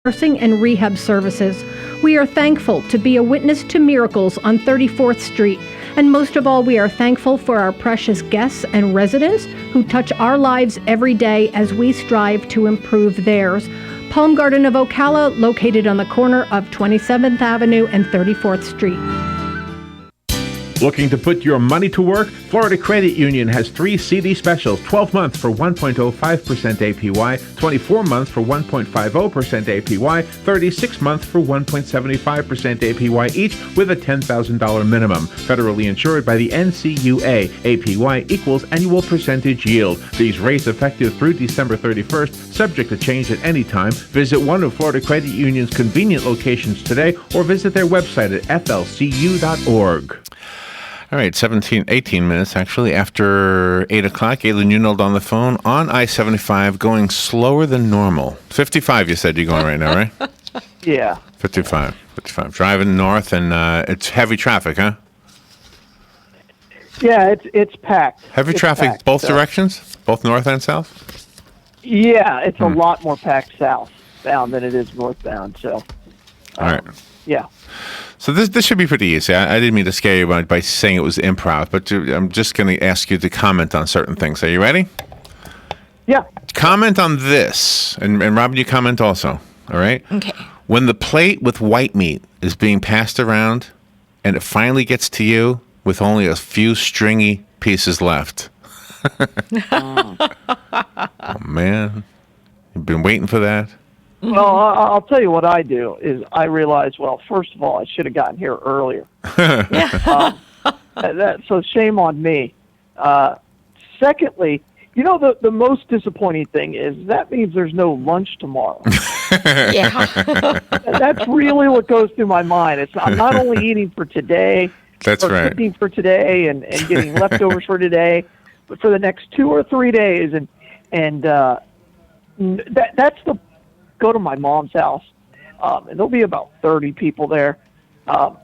nursing and rehab services. We are thankful to be a witness to miracles on 34th Street. And most of all, we are thankful for our precious guests and residents who touch our lives every day as we strive to improve theirs. Palm Garden of Ocala, located on the corner of 27th Avenue and 34th Street. Looking to put your money to work? Florida Credit Union has 3 CD specials: 12 months for 1.05% APY, 24 months for 1.50% APY, 36 months for 1.75% APY, each with a $10,000 minimum. Federally insured by the NCUA. APY equals annual percentage yield. These rates effective through December 31st, subject to change at any time. Visit one of Florida Credit Union's convenient locations today or visit their website at flcu.org. All right, 18 minutes actually after 8 o'clock. Galen Unold on the phone on I-75 going slower than normal. 55 you said you're going right now, right? Yeah. 55. Driving north and it's heavy traffic, huh? Yeah, it's packed. Heavy traffic packed, both directions? Both north and south? Yeah, it's a lot more packed southbound than it is northbound, so. All right. Yeah. So this should be pretty easy. I didn't mean to scare you by saying it was improv, but I'm just going to ask you to comment on certain things. Are you ready? Yeah. Comment on this. And Robin, you comment also. All right? Okay. When the plate with white meat is being passed around and it finally gets to you with only a few stringy pieces left. Oh, man. You've been waiting for that? Well, I'll tell you what I do is I realize, well, first of all, I should have gotten here earlier. So shame on me. Secondly, you know, the most disappointing thing is that means there's no lunch tomorrow. Yeah. That's really what goes through my mind. It's I'm not only eating for today, That's or right. cooking for today and getting leftovers for today, but for the next 2 or 3 days. And that's the... Go to my mom's house, and there'll be about 30 people there.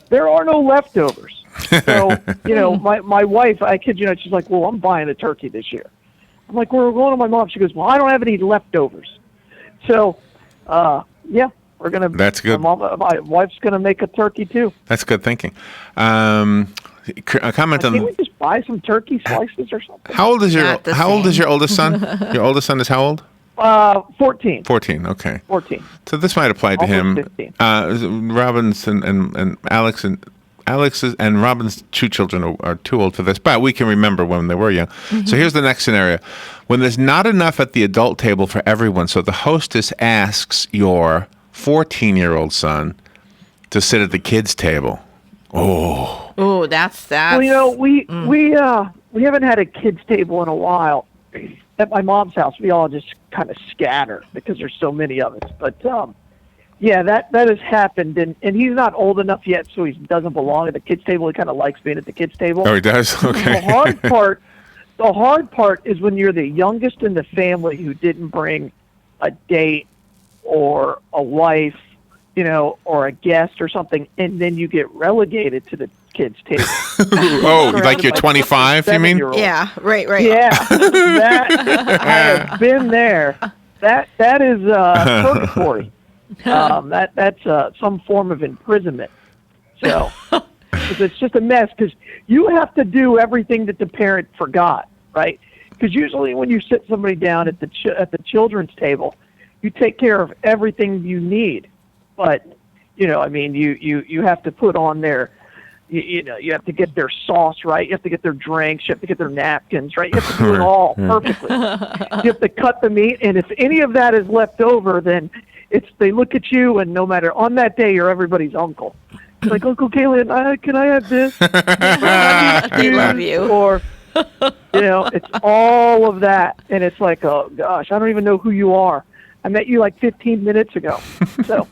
There are no leftovers. So, you know, my wife, I kid you not, she's like, well, I'm buying a turkey this year. I'm like, we're going to my mom. She goes, well, I don't have any leftovers. So, yeah, we're going to. That's good. My wife's going to make a turkey, too. That's good thinking. A comment on. Can we just buy some turkey slices or something? How old is your oldest son? Your oldest son is how old? 14. 14, okay. 14. So this might apply to him. 15. Robin's and Alex and Robin's 2 children are too old for this, but we can remember when they were young. Mm-hmm. So here's the next scenario. When there's not enough at the adult table for everyone, so the hostess asks your 14-year-old son to sit at the kids' table. Oh, that's. Well, you know, we haven't had a kids' table in a while. At my mom's house, we all just kind of scatter because there's so many of us. But yeah, that has happened, and he's not old enough yet, so he doesn't belong at the kids' table. He kind of likes being at the kids' table. Oh, he does. Okay. The hard part is when you're the youngest in the family who didn't bring a date or a wife, you know, or a guest or something, and then you get relegated to the kids' table. Oh, like you're 25, you mean? Yeah, right. Yeah, I have been there. That is purgatory. That's some form of imprisonment. So it's just a mess because you have to do everything that the parent forgot, right? Because usually when you sit somebody down at the children's table, you take care of everything you need. But you know, I mean, you have to put on their. You know, you have to get their sauce right. You have to get their drinks. You have to get their napkins right. You have to do it all perfectly. You have to cut the meat, and if any of that is left over, then they look at you, and no matter on that day, you're everybody's uncle. It's like, Uncle Galen, can I have this? They love you. Or you know, it's all of that, and it's like, oh gosh, I don't even know who you are. I met you like 15 minutes ago. So,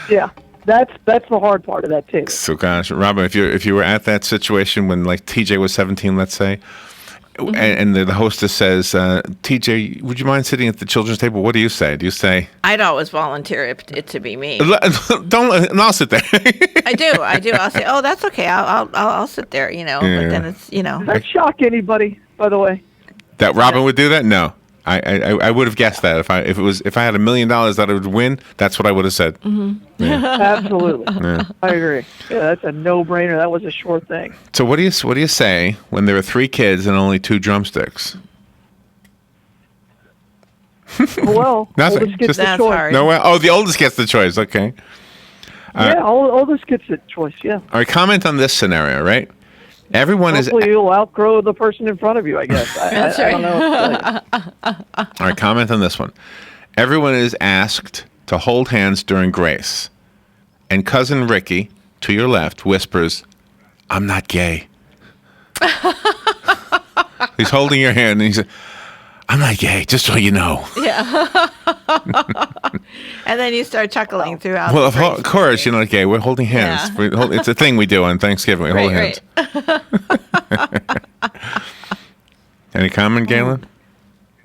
yeah. That's the hard part of that too. So gosh, Robin, if you were at that situation when like TJ was 17, let's say, and the hostess says, TJ, would you mind sitting at the children's table? What do you say? Do you say? I'd always volunteer it to be me. And I'll sit there. I do. I'll say, oh, that's okay. I'll sit there. You know, Yeah. but then it's Does that shock anybody? By the way, That Robin would do that? No. I would have guessed that if I had $1 million that I would win. That's what I would have said. Absolutely. I agree. Yeah, that's a no-brainer. That was a sure thing. So what do you say when there are 3 kids and only 2 drumsticks? Well, Nothing. oldest gets Just- the That's choice. hard. No, the oldest gets the choice. Okay. Oldest gets the choice. Yeah. All right. Comment on this scenario. Right. Everyone is. Hopefully, you'll outgrow the person in front of you. I guess. That's I don't know. All right. Comment on this one. Everyone is asked to hold hands during grace, and cousin Ricky to your left whispers, "I'm not gay." He's holding your hand, and he said, "I'm not gay, just so you know." Yeah. And then you start chuckling throughout. Well, the phrase. of course, you're not gay. We're holding hands. Yeah. It's a thing we do on Thanksgiving. We hold hands. Any comment, Galen?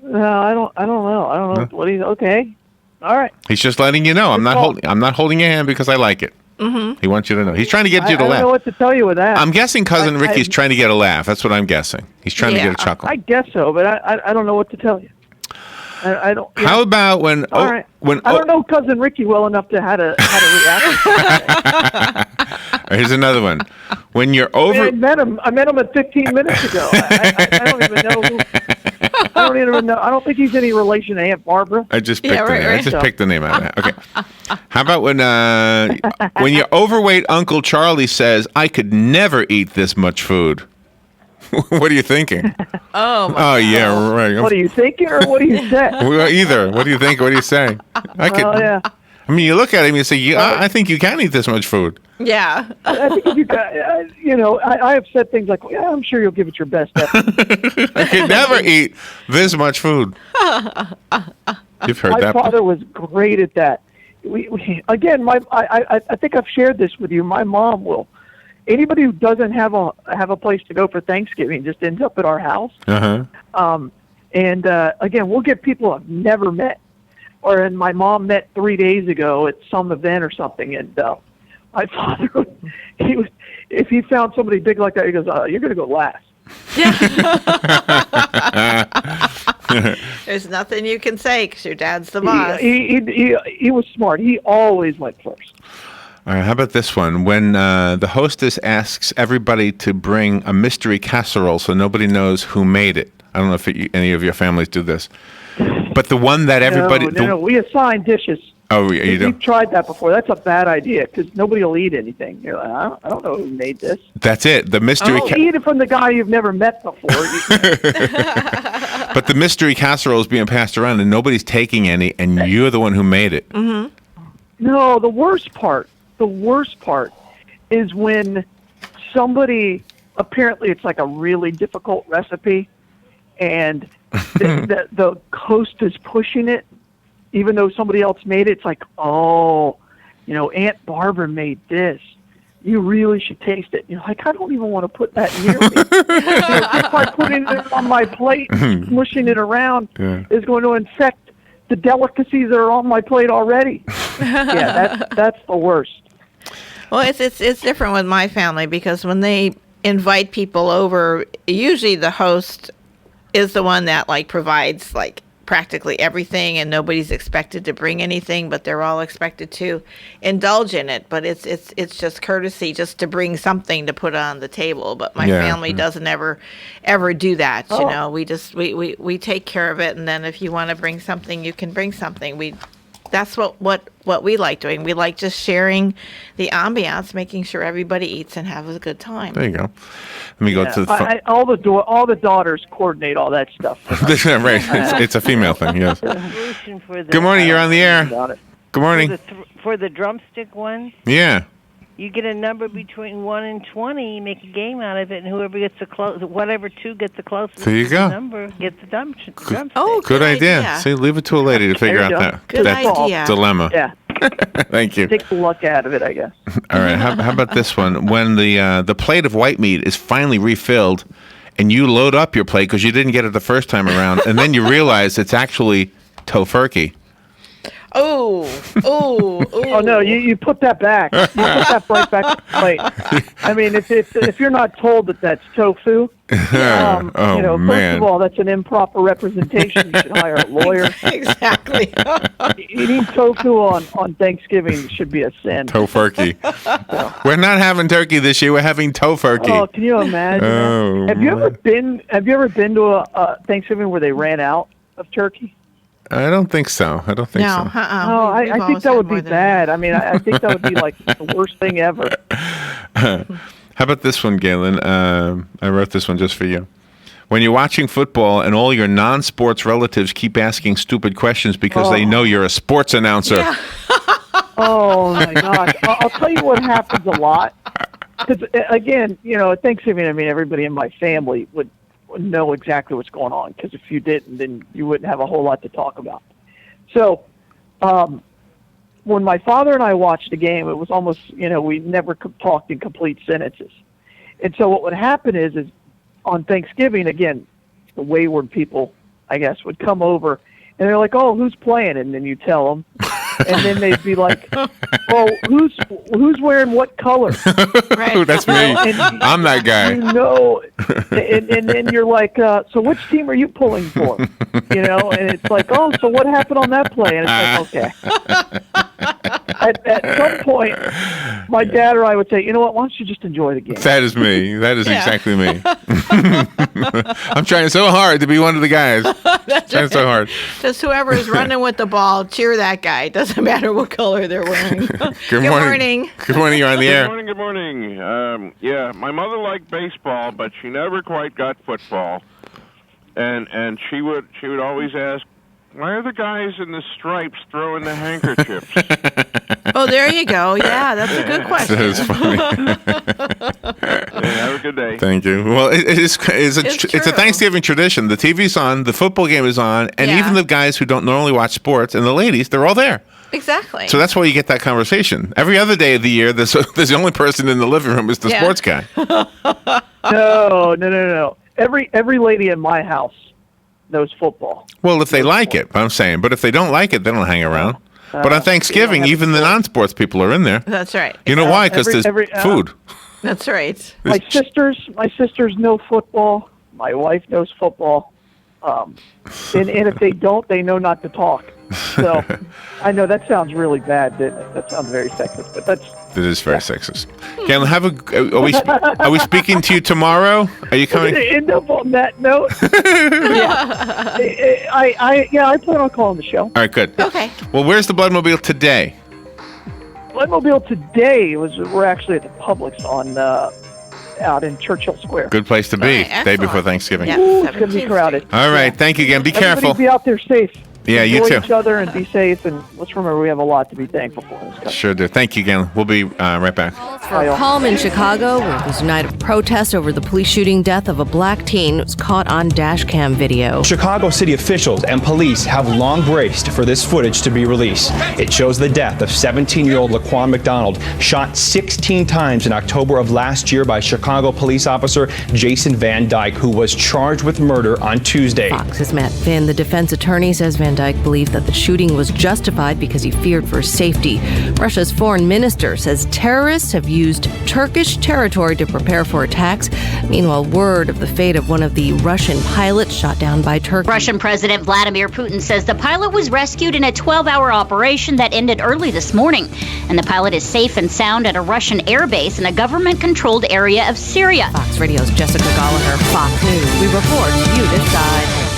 No, I don't know. I don't know. What do you? Okay. All right. He's just letting you know. I'm not holding your hand because I like it. He wants you to know. He's trying to get you to I don't laugh. know what to tell you with that. I'm guessing cousin Ricky's trying to get a laugh. That's what I'm guessing. He's trying to get a chuckle. I guess so, but I don't know what to tell you. I don't. Yeah. How about when? All right. I don't know cousin Ricky well enough to how to react. Here's another one. When you're over. I met him 15 minutes ago. I don't even know. I don't even know. I don't think he's any relation to Aunt Barbara. I just picked the name. right. I just picked the name out of that. Okay. How about when your overweight Uncle Charlie says, "I could never eat this much food"? What are you thinking? Oh, yeah, right. What are you thinking, or what do you say? Well, either. What do you think? What do you say? I could. Yeah. I mean, you look at him and you say, I think you can eat this much food. yeah. I think if you got, I have said things like, "Yeah, I'm sure you'll give it your best effort." I could never eat this much food. You've heard My that. father was great at that. We again, I think I've shared this with you. My mom will. Anybody who doesn't have a place to go for Thanksgiving just ends up at our house. Uh-huh. And again, we'll get people I've never met, and my mom met 3 days ago at some event or something. And my father, if he found somebody big like that, he goes, "You're going to go last." There's nothing you can say because your dad's the boss. He was smart. He always went first. All right, how about this one? When the hostess asks everybody to bring a mystery casserole so nobody knows who made it. I don't know if any of your families do this. But the one that everybody... No, we assign dishes. Oh, you do? We've tried that before. That's a bad idea because nobody will eat anything. You're like, I don't know who made this. That's it. The mystery... Eat it from the guy you've never met before. But the mystery casserole is being passed around and nobody's taking any, and you're the one who made it. Mm-hmm. No, the worst part is when somebody, apparently it's like a really difficult recipe, and the host is pushing it, even though somebody else made it. It's like, Aunt Barbara made this. You really should taste it. You're like, I don't even want to put that near me. Just by putting it on my plate, smushing it around is going to infect the delicacies that are on my plate already. Yeah, that's the worst. Well, it's different with my family because when they invite people over, usually the host is the one that provides practically everything, and nobody's expected to bring anything, but they're all expected to indulge in it. But it's just courtesy just to bring something to put on the table. But my family doesn't ever do that. You know, we just we take care of it, and then if you want to bring something, you can bring something. That's what we like doing. We like just sharing the ambiance, making sure everybody eats and has a good time. There you go. Let me go to the front. All the daughters coordinate all that stuff. Right. It's a female thing, yes. Good morning. You're on the air. Good morning. For the drumstick one, Yeah. you get a number between 1 and 20, you make a game out of it, and whoever gets whatever two get the closest There you go. number gets the drumstick. Oh, Good idea. idea. See, leave it to a lady to figure out that Good idea. dilemma. Yeah. Thank you. Take the luck out of it, I guess. All right. How about this one? When the plate of white meat is finally refilled, and you load up your plate because you didn't get it the first time around, and then you realize it's actually tofurkey. Oh, oh, oh. Oh no, you put that back. You put that right back on the plate. I mean, if you're not told that that's tofu, oh, man. first of all, that's an improper representation. You should hire a lawyer. Exactly. Eating tofu on Thanksgiving should be a sin. Tofurkey. We're not having turkey this year. We're having tofurkey. Oh, can you imagine? Oh, Have you ever been to a Thanksgiving where they ran out of turkey? I don't think so. I don't think No, so. Oh, I think that would be bad. I mean, I think that would be like the worst thing ever. How about this one, Galen? I wrote this one just for you. When you're watching football and all your non-sports relatives keep asking stupid questions because they know you're a sports announcer. Yeah. Oh, my gosh. I'll tell you what happens a lot. Because, again, at Thanksgiving, I mean, everybody in my family would know exactly what's going on. Because if you didn't, then you wouldn't have a whole lot to talk about. So, when my father and I watched a game, it was almost, we never talked in complete sentences. And so what would happen is on Thanksgiving, again, the wayward people, I guess, would come over, and they're like, "Oh, who's playing?" And then you tell them, and then they'd be like, "Well, who's wearing what color?" Right. That's me. I'm that guy. And then you're like, "So which team are you pulling for?" And it's like, "Oh, so what happened on that play?" And it's like, okay. At some point, my dad or I would say, "You know what? Why don't you just enjoy the game?" That is me. That is exactly me. I'm trying so hard to be one of the guys. That's trying so hard. Just whoever is running with the ball, cheer that guy. Doesn't matter what color they're wearing. Good morning. Good morning. You're on the air. Good morning. Yeah, my mother liked baseball, but she never quite got football. And she would always ask, "Why are the guys in the stripes throwing the handkerchiefs?" Oh, there you go. Yeah, that's a good question. That is funny. Have a good day. Thank you. Well, it's a true. Thanksgiving tradition. The TV's on, the football game is on, and Yeah. even the guys who don't normally watch sports and the ladies, they're all there. Exactly. So that's why you get that conversation. Every other day of the year, there's the only person in the living room is the sports guy. No. Every lady in my house knows football. Well, if they like it, I'm saying. But if they don't like it, they don't hang around. But on Thanksgiving, even the non-sports people are in there. That's right. You know why? Because there's food. That's right. My sisters know football. My wife knows football. And if they don't, they know not to talk. So I know that sounds really bad. That sounds very sexist, but It is very sexist. Galen, are we speaking to you tomorrow? Are you coming? End up on that note. I plan on calling the show. All right, good. Okay. Well, where's the Bloodmobile today? Bloodmobile today we're actually at the Publix out in Churchill Square. Good place to be. Okay, day before excellent. Thanksgiving. Yeah. Ooh, it's going to be 17th crowded. All right. Thank you again. Be careful. Everybody be out there safe. Yeah, you Enjoy too. each other and be safe. And let's remember, we have a lot to be thankful for in this country. Sure do. Thank you, Galen. We'll be right back. Bye, y'all. Calm in Chicago, where there's a night of protest over the police shooting death of a black teen who was caught on dash cam video. Chicago city officials and police have long braced for this footage to be released. It shows the death of 17-year-old Laquan McDonald, shot 16 times in October of last year by Chicago police officer Jason Van Dyke, who was charged with murder on Tuesday. Fox's Matt Finn, the defense attorney, says Van Dyke believed that the shooting was justified because he feared for his safety. Russia's foreign minister says terrorists have used Turkish territory to prepare for attacks. Meanwhile, word of the fate of one of the Russian pilots shot down by Turkey. Russian President Vladimir Putin says the pilot was rescued in a 12-hour operation that ended early this morning. And the pilot is safe and sound at a Russian airbase in a government-controlled area of Syria. Fox Radio's Jessica Gallagher, Fox News. We report, you decide.